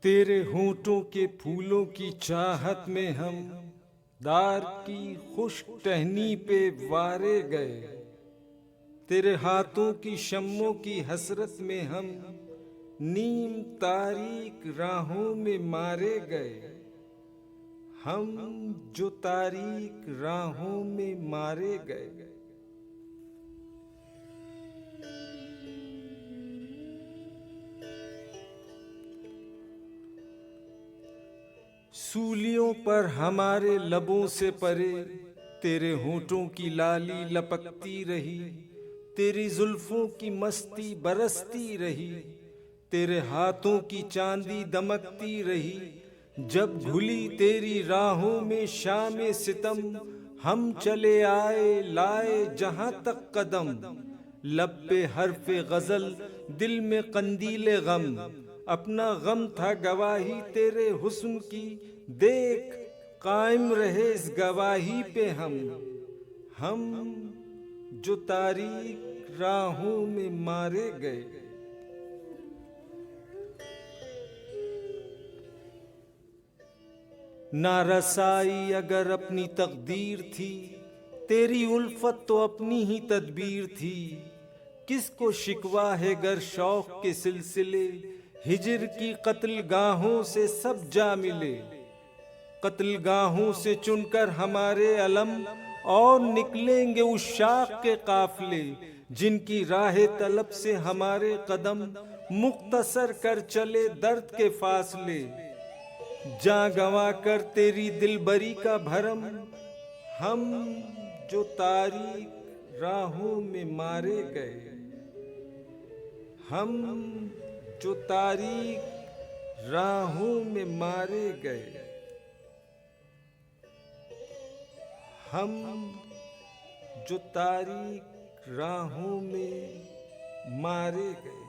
तेरे होठों के फूलों की चाहत में हम दार की खुश टहनी पे वारे गए। तेरे हाथों की शम्मों की हसरत में हम नीम तारीक राहों में मारे गए। हम जो तारीक राहों में मारे गए। सूलियों पर हमारे लबों से परे तेरे होठों की लाली लपकती रही। तेरी जुल्फों की मस्ती बरसती रही। तेरे हाथों की चांदी दमकती रही। जब घुली तेरी राहों में शामे सितम, हम चले आए लाए जहां तक कदम। लब पे हर्फे गजल, दिल में कंदीले गम। अपना गम था गवाही तेरे हुस्न की, देख कायम रहे इस गवाही पे हम जो तारीक राहों में मारे गए। ना रसाई अगर अपनी तकदीर थी, तेरी उल्फत तो अपनी ही तदबीर थी। किसको शिकवा है गर शौक के सिलसिले, हिजर की कत्लगाहों से सब जा मिले। कत्लगाहों से चुनकर हमारे अलम, और निकलेंगे उस शाख के काफिले। जिनकी राह तलब से हमारे कदम, मुख्तसर कर चले दर्द के फासले। जा गवा कर तेरी दिलबरी का भरम, हम जो तारीक राहों में मारे गए। हम जो तारीक राहों में मारे गए। हम जो तारीक राहों में मारे गए।